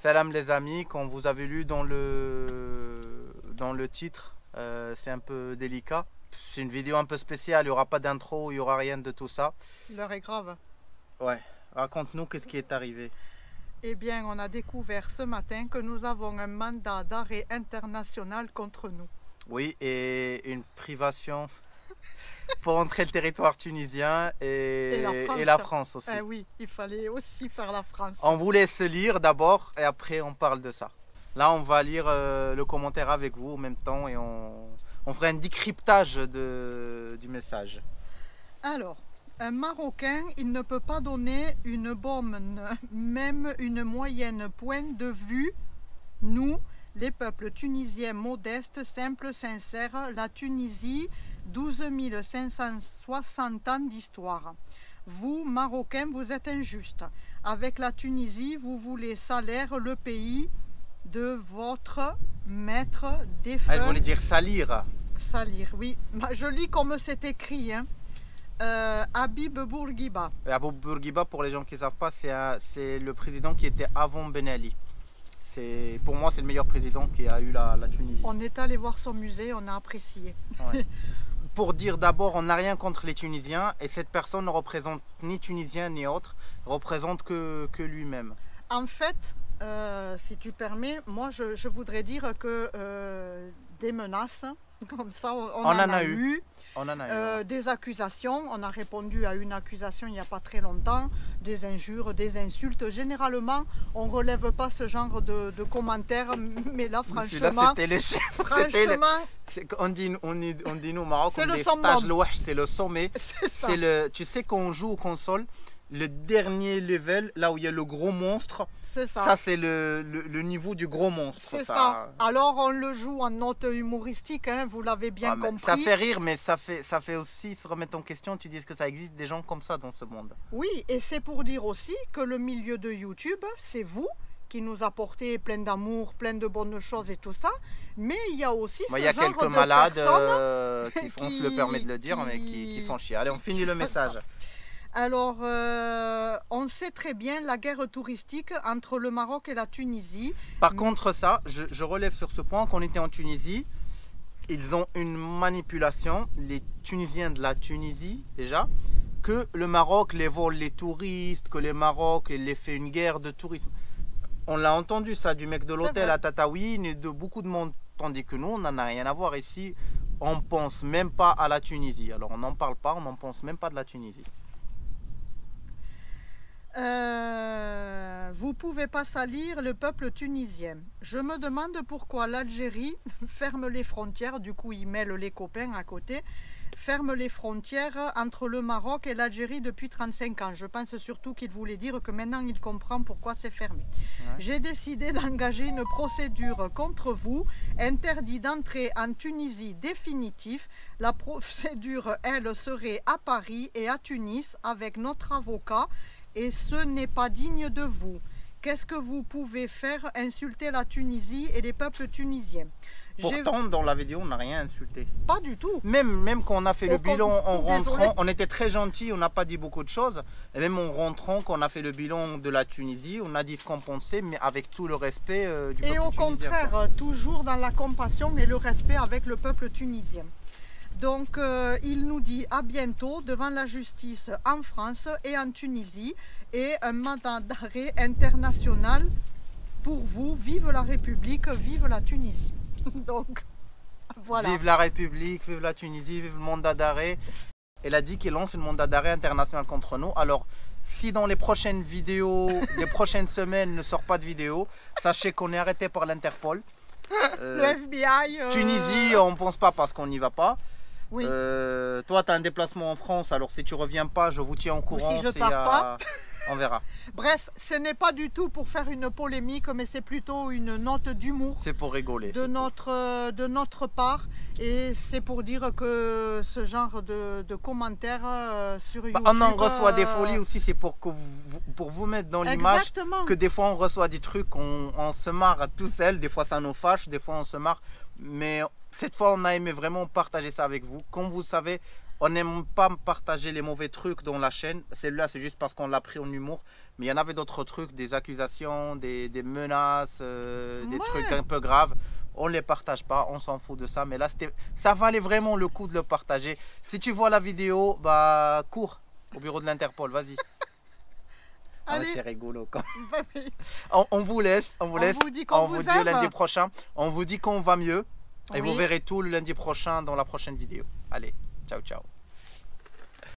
Salam les amis, comme vous avez lu dans le titre, c'est un peu délicat. C'est une vidéo un peu spéciale, il n'y aura pas d'intro, il n'y aura rien de tout ça. L'heure est grave. Ouais, raconte-nous qu'est-ce qui est arrivé. Eh bien, on a découvert ce matin que nous avons un mandat d'arrêt international contre nous. Oui, et une privation pour entrer le territoire tunisien et la France aussi. Oui, il fallait aussi faire la France. On vous laisse lire d'abord et après on parle de ça. Là, on va lire le commentaire avec vous en même temps et on fera un décryptage du message. Alors, un Marocain, il ne peut pas donner une bonne, même une moyenne point de vue. Nous, les peuples tunisiens modestes, simples, sincères, la Tunisie, 12 560 ans d'histoire. Vous, Marocains, vous êtes injustes. Avec la Tunisie, vous voulez salaire le pays de votre maître défunt. Elle voulait dire salir. Salir, oui. Je lis comme c'est écrit. Hein. Habib Bourguiba. Habib Bourguiba, pour les gens qui ne savent pas, c'est le président qui était avant Ben Ali. Pour moi, c'est le meilleur président qui a eu la Tunisie. On est allé voir son musée, on a apprécié. Ouais. Pour dire d'abord, on n'a rien contre les Tunisiens et cette personne ne représente ni Tunisien ni autre, représente que lui-même. En fait, si tu permets, moi je voudrais dire que des menaces, comme ça on en a eu. On en a eu. Des accusations, on a répondu à une accusation il n'y a pas très longtemps, des injures, des insultes. Généralement, on ne relève pas ce genre de commentaires, mais là, franchement, c'était le chef. On dit nous au Maroc, c'est le sommet. Tu sais quand on joue aux consoles, le dernier level, là où il y a le gros monstre, ça c'est le niveau du gros monstre. C'est ça. Alors on le joue en note humoristique, hein, vous l'avez bien compris. Ça fait rire, mais ça fait aussi se remettre en question. Tu dis que ça existe des gens comme ça dans ce monde. Oui, et c'est pour dire aussi que le milieu de YouTube, c'est vous qui nous apportez plein d'amour, plein de bonnes choses et tout ça. Mais il y a aussi il y a quelques malades qui font, se le permet de le dire, mais qui font chier. Allez, on finit le message. Alors, on sait très bien la guerre touristique entre le Maroc et la Tunisie. Par contre, ça, je relève sur ce point qu'on était en Tunisie. Ils ont une manipulation, les Tunisiens de la Tunisie déjà, que le Maroc les vole les touristes, que le Maroc les fait une guerre de tourisme. On l'a entendu ça du mec de l'hôtel à Tataouine et de beaucoup de monde, tandis que nous, on n'en a rien à voir ici. On ne pense même pas à la Tunisie. Alors, on n'en parle pas, on n'en pense même pas de la Tunisie. Vous pouvez pas salir le peuple tunisien. Je me demande pourquoi l'Algérie ferme les frontières, du coup ils mêlent les copains à côté, ferme les frontières entre le Maroc et l'Algérie depuis 35 ans. Je pense surtout qu'il voulait dire que maintenant il comprend pourquoi c'est fermé. Ouais. J'ai décidé d'engager une procédure contre vous, interdit d'entrer en Tunisie définitif. La procédure, elle, serait à Paris et à Tunis avec notre avocat. Et ce n'est pas digne de vous. Qu'est-ce que vous pouvez faire? Insulter la Tunisie et les peuples tunisiens. Pourtant, dans la vidéo, on n'a rien insulté. Pas du tout. Même quand on a fait le bilan en rentrant, on était très gentils, on n'a pas dit beaucoup de choses. Et même en rentrant, quand on a fait le bilan de la Tunisie, on a dit ce qu'on pensait, mais avec tout le respect du peuple tunisien. Et au contraire, toujours dans la compassion et le respect avec le peuple tunisien. Donc il nous dit à bientôt devant la justice en France et en Tunisie et un mandat d'arrêt international pour vous. Vive la République, vive la Tunisie. Donc voilà. Vive la République, vive la Tunisie, vive le mandat d'arrêt. Elle a dit qu'elle lance un mandat d'arrêt international contre nous. Alors si dans les prochaines vidéos, les prochaines semaines ne sort pas de vidéo, sachez qu'on est arrêté par l'Interpol. Le FBI. Tunisie, on ne pense pas parce qu'on n'y va pas. Oui. Toi, tu as un déplacement en France, alors si tu reviens pas, je vous tiens au courant. Ou si je pars pas. On verra. Bref, ce n'est pas du tout pour faire une polémique, mais c'est plutôt une note d'humour. C'est pour rigoler. De notre part. Et c'est pour dire que ce genre de commentaires sur YouTube... on en reçoit des folies aussi, c'est pour vous mettre dans l'image que des fois on reçoit des trucs, on se marre tout seul, des fois ça nous fâche, des fois on se marre. Mais cette fois, on a aimé vraiment partager ça avec vous. Comme vous savez, On n'aime pas partager les mauvais trucs dans la chaîne. Celle-là, c'est juste parce qu'on l'a pris en humour. Mais il y en avait d'autres trucs, des accusations, des menaces, des trucs un peu graves. On ne les partage pas, on s'en fout de ça. Mais là, ça valait vraiment le coup de le partager. Si tu vois la vidéo, bah cours au bureau de l'Interpol, vas-y. Ah, c'est rigolo quand même. On vous laisse, on vous dit lundi prochain. On vous dit qu'on va mieux. Et vous verrez tout le lundi prochain dans la prochaine vidéo. Allez, ciao, ciao.